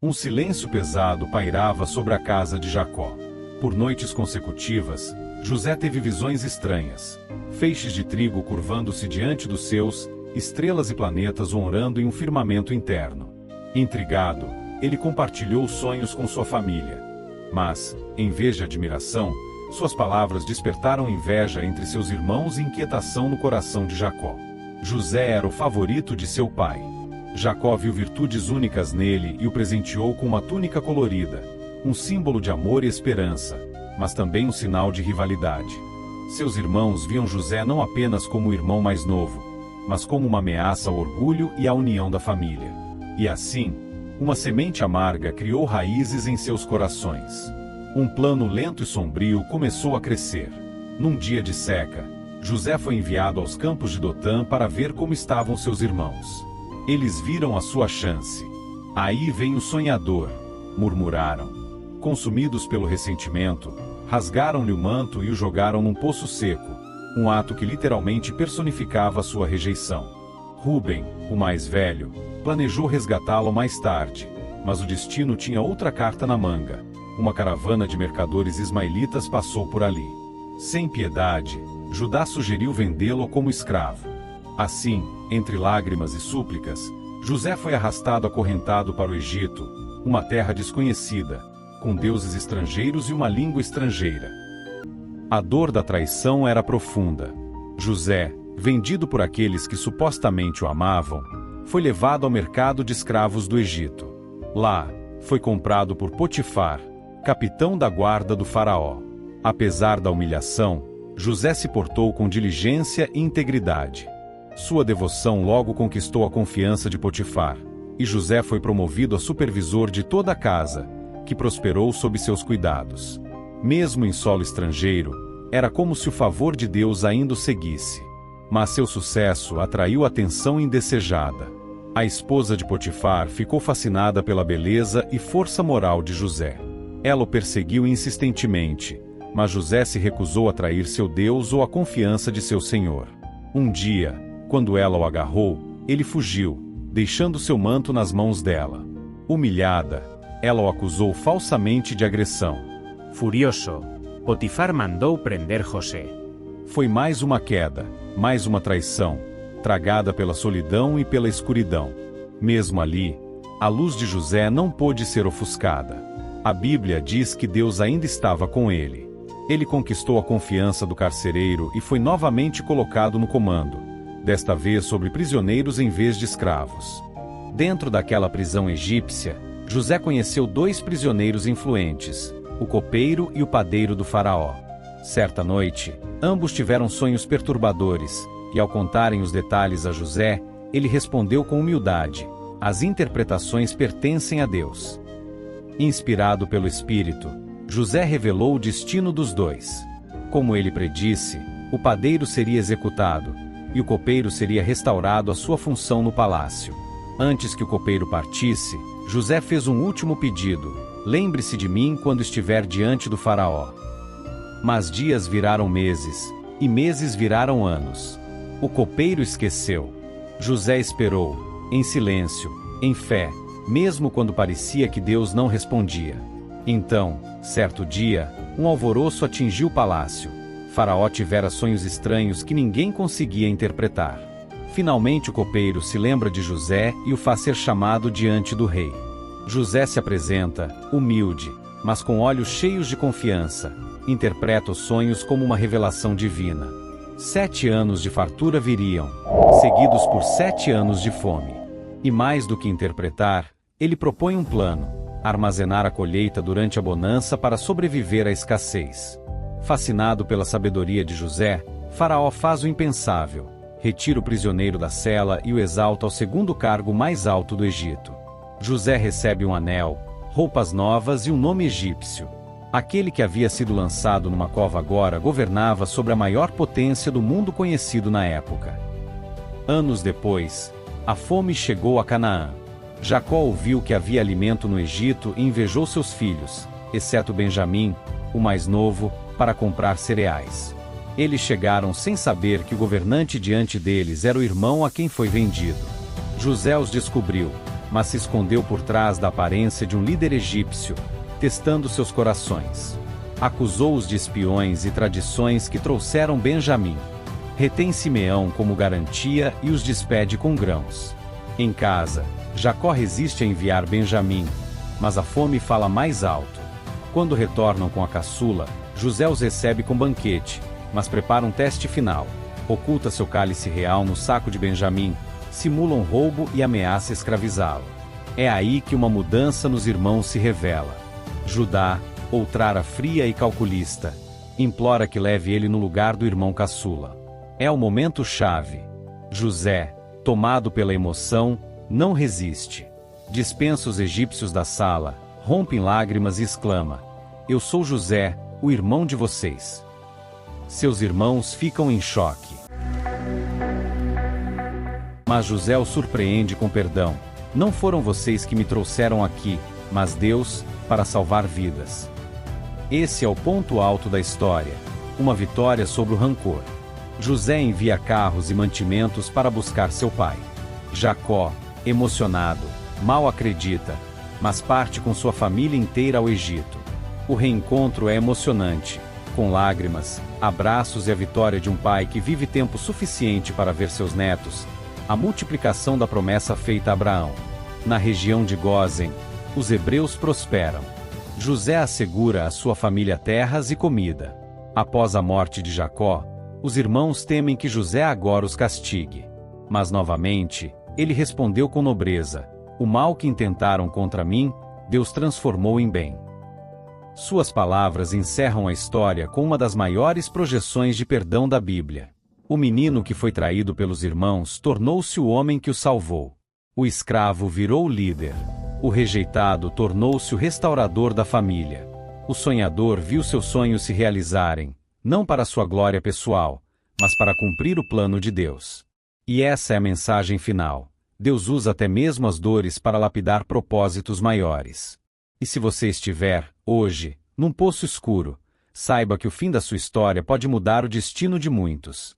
Um silêncio pesado pairava sobre a casa de Jacó. Por noites consecutivas, José teve visões estranhas. Feixes de trigo curvando-se diante dos seus, estrelas e planetas onrando em um firmamento interno. Intrigado, ele compartilhou os sonhos com sua família. Mas, em vez de admiração, suas palavras despertaram inveja entre seus irmãos e inquietação no coração de Jacó. José era o favorito de seu pai. Jacó viu virtudes únicas nele e o presenteou com uma túnica colorida, um símbolo de amor e esperança, mas também um sinal de rivalidade. Seus irmãos viam José não apenas como o irmão mais novo, mas como uma ameaça ao orgulho e à união da família. E assim, uma semente amarga criou raízes em seus corações. Um plano lento e sombrio começou a crescer. Num dia de seca, José foi enviado aos campos de Dotã para ver como estavam seus irmãos. Eles viram a sua chance. Aí vem o sonhador, murmuraram. Consumidos pelo ressentimento, rasgaram-lhe o manto e o jogaram num poço seco, um ato que literalmente personificava sua rejeição. Rúben, o mais velho, planejou resgatá-lo mais tarde, mas o destino tinha outra carta na manga. Uma caravana de mercadores ismaelitas passou por ali. Sem piedade, Judá sugeriu vendê-lo como escravo. Assim, entre lágrimas e súplicas, José foi arrastado acorrentado para o Egito, uma terra desconhecida, com deuses estrangeiros e uma língua estrangeira. A dor da traição era profunda. José, vendido por aqueles que supostamente o amavam, foi levado ao mercado de escravos do Egito. Lá, foi comprado por Potifar, capitão da guarda do faraó. Apesar da humilhação, José se portou com diligência e integridade. Sua devoção logo conquistou a confiança de Potifar, e José foi promovido a supervisor de toda a casa, que prosperou sob seus cuidados. Mesmo em solo estrangeiro, era como se o favor de Deus ainda o seguisse. Mas seu sucesso atraiu atenção indesejada. A esposa de Potifar ficou fascinada pela beleza e força moral de José. Ela o perseguiu insistentemente, mas José se recusou a trair seu Deus ou a confiança de seu senhor. Um dia, quando ela o agarrou, ele fugiu, deixando seu manto nas mãos dela. Humilhada, ela o acusou falsamente de agressão. Furioso, Potifar mandou prender José. Foi mais uma queda, mais uma traição, tragada pela solidão e pela escuridão. Mesmo ali, a luz de José não pôde ser ofuscada. A Bíblia diz que Deus ainda estava com ele. Ele conquistou a confiança do carcereiro e foi novamente colocado no comando, desta vez sobre prisioneiros em vez de escravos. Dentro daquela prisão egípcia, José conheceu dois prisioneiros influentes, o copeiro e o padeiro do faraó. Certa noite, ambos tiveram sonhos perturbadores, e ao contarem os detalhes a José, ele respondeu com humildade: as interpretações pertencem a Deus. Inspirado pelo Espírito, José revelou o destino dos dois. Como ele predisse, o padeiro seria executado, e o copeiro seria restaurado à sua função no palácio. Antes que o copeiro partisse, José fez um último pedido: lembre-se de mim quando estiver diante do faraó. Mas dias viraram meses, e meses viraram anos. O copeiro esqueceu. José esperou, em silêncio, em fé, mesmo quando parecia que Deus não respondia. Então, certo dia, um alvoroço atingiu o palácio. Faraó tivera sonhos estranhos que ninguém conseguia interpretar. Finalmente o copeiro se lembra de José e o faz ser chamado diante do rei. José se apresenta, humilde, mas com olhos cheios de confiança. Interpreta os sonhos como uma revelação divina. 7 anos de fartura viriam, seguidos por 7 anos de fome. E mais do que interpretar, ele propõe um plano: armazenar a colheita durante a bonança para sobreviver à escassez. Fascinado pela sabedoria de José, Faraó faz o impensável: retira o prisioneiro da cela e o exalta ao segundo cargo mais alto do Egito. José recebe um anel, roupas novas e um nome egípcio. Aquele que havia sido lançado numa cova agora governava sobre a maior potência do mundo conhecido na época. Anos depois, a fome chegou a Canaã. Jacó ouviu que havia alimento no Egito e invejou seus filhos, exceto Benjamim, o mais novo, para comprar cereais. Eles chegaram sem saber que o governante diante deles era o irmão a quem foi vendido. José os descobriu, mas se escondeu por trás da aparência de um líder egípcio, testando seus corações. Acusou-os de espiões e tradições que trouxeram Benjamim. Retém Simeão como garantia e os despede com grãos. Em casa, Jacó resiste a enviar Benjamim, mas a fome fala mais alto. Quando retornam com a caçula, José os recebe com banquete, mas prepara um teste final. Oculta seu cálice real no saco de Benjamim, simula um roubo e ameaça escravizá-lo. É aí que uma mudança nos irmãos se revela. Judá, outrara fria e calculista, implora que leve ele no lugar do irmão caçula. É o momento chave. José, tomado pela emoção, não resiste. Dispensa os egípcios da sala, rompe em lágrimas e exclama: "Eu sou José, o irmão de vocês." Seus irmãos ficam em choque. Mas José o surpreende com perdão. "Não foram vocês que me trouxeram aqui, mas Deus, para salvar vidas." Esse é o ponto alto da história, uma vitória sobre o rancor. José envia carros e mantimentos para buscar seu pai. Jacó, emocionado, mal acredita, mas parte com sua família inteira ao Egito. O reencontro é emocionante, com lágrimas, abraços e a vitória de um pai que vive tempo suficiente para ver seus netos, a multiplicação da promessa feita a Abraão. Na região de Gósen, os hebreus prosperam. José assegura à sua família terras e comida. Após a morte de Jacó, os irmãos temem que José agora os castigue. Mas novamente, ele respondeu com nobreza: "O mal que intentaram contra mim, Deus transformou em bem." Suas palavras encerram a história com uma das maiores projeções de perdão da Bíblia. O menino que foi traído pelos irmãos tornou-se o homem que o salvou. O escravo virou o líder. O rejeitado tornou-se o restaurador da família. O sonhador viu seus sonhos se realizarem, não para sua glória pessoal, mas para cumprir o plano de Deus. E essa é a mensagem final. Deus usa até mesmo as dores para lapidar propósitos maiores. E se você estiver, hoje, num poço escuro, saiba que o fim da sua história pode mudar o destino de muitos.